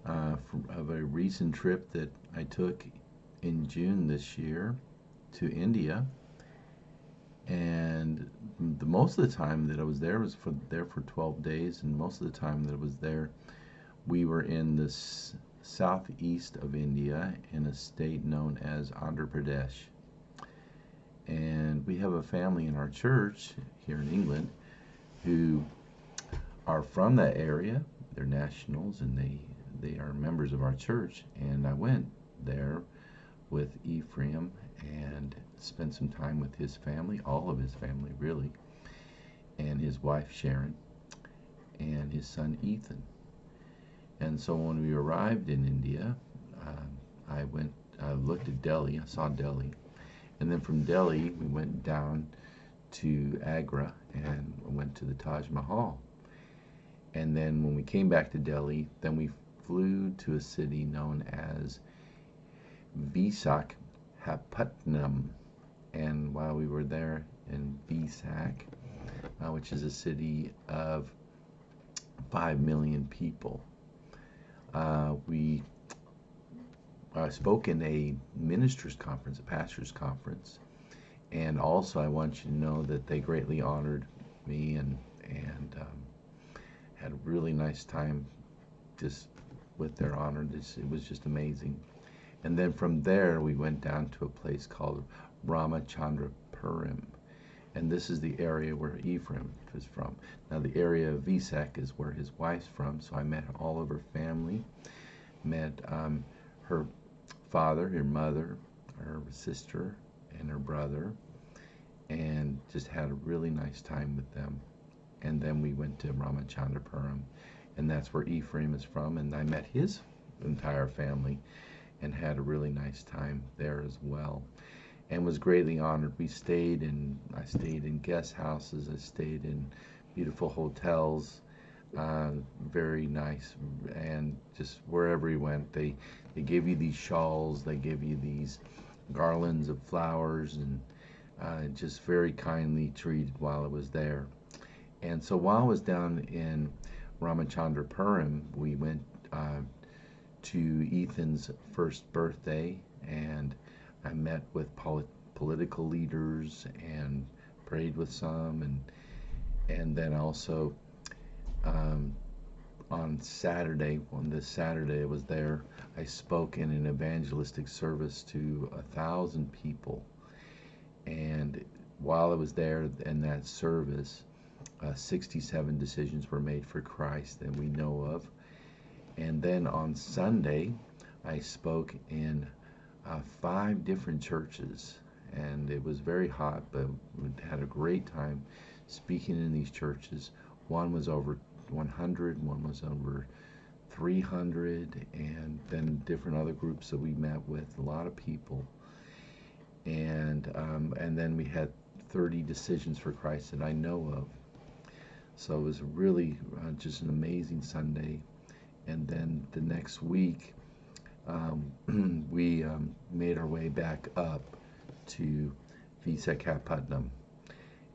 of a recent trip that I took in June this year to India. And most of the time that I was there was there for 12 days, and most of the time that I was there, we were in the southeast of India in a state known as Andhra Pradesh. And we have a family in our church here in England who are from that area. They're nationals, and they are members of our church. And I went there with Ephraim and spent some time with his family, all of his family really, and his wife Sharon and his son Ethan. And so when we arrived in India, I looked at Delhi, I saw Delhi, and then from Delhi we went down to Agra and went to the Taj Mahal. And then when we came back to Delhi, then we flew to a city known as Visakhapatnam. And while we were there in Visak, which is a city of 5 million people, we spoke in a ministers' conference, a pastors' conference. And also, I want you to know that they greatly honored me and had a really nice time just with their honor. It was just amazing. And then from there, we went down to a place called Ramachandrapuram. And this is the area where Ephraim was from. Now, the area of Visak is where his wife's from, so I met all of her family, met her father, her mother, her sister, and her brother, and just had a really nice time with them. And then we went to Ramachandrapuram, and that's where Ephraim is from, and I met his entire family and had a really nice time there as well, and was greatly honored. I stayed in guest houses, I stayed in beautiful hotels, very nice, and just wherever we went, they give you these shawls, they give you these garlands of flowers, and just very kindly treated while I was there. And so while I was down in Ramachandrapuram, we went to Ethan's first birthday, and I met with political leaders and prayed with some, and then also on this Saturday I was there, I spoke in an evangelistic service to 1,000 people. And while I was there in that service, 67 decisions were made for Christ that we know of. And then on Sunday, I spoke in 5 different churches, and it was very hot, but we had a great time speaking in these churches. One was over 100, one was over 300, and then different other groups that we met with, a lot of people. And then we had 30 decisions for Christ that I know of. So it was really just an amazing Sunday. And then the next week, we made our way back up to Visakhapatnam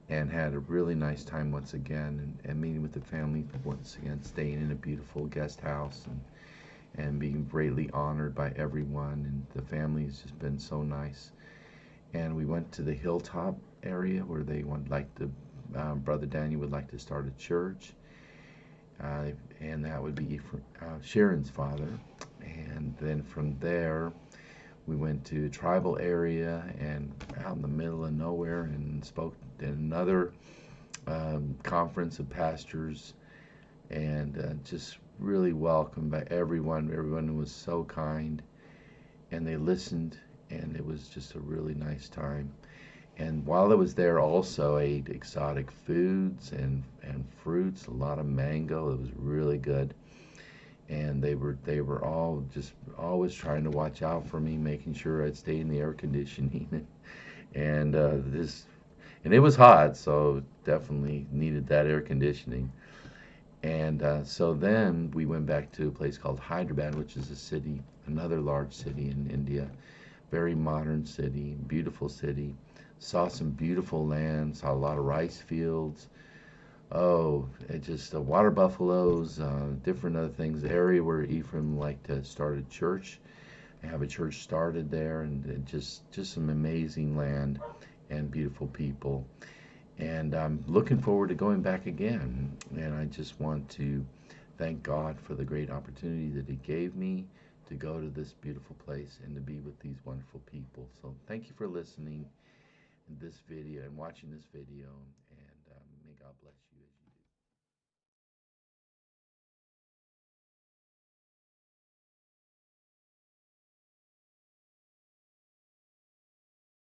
and had a really nice time once again, and meeting with the family once again, staying in a beautiful guest house, and being greatly honored by everyone. And the family has just been so nice. And we went to the hilltop area where they Brother Daniel would like to start a church, and that would be Sharon's father. And then from there, we went to a tribal area and out in the middle of nowhere and spoke at another conference of pastors, and just really welcomed by everyone. Everyone was so kind, and they listened, and it was just a really nice time. And while I was there, also ate exotic foods and fruits, a lot of mango. It was really good. And they were all just always trying to watch out for me, making sure I'd stay in the air conditioning. and and it was hot, so definitely needed that air conditioning. And so then we went back to a place called Hyderabad, which is a city, another large city in India, very modern city, beautiful city. Saw some beautiful land, saw a lot of rice fields, Oh, it just water buffaloes, different other things. The area where Ephraim liked to start a church, have a church started there, and just some amazing land and beautiful people. And I'm looking forward to going back again. And I just want to thank God for the great opportunity that He gave me to go to this beautiful place and to be with these wonderful people. So thank you for listening in this video and watching this video. And may God bless you as you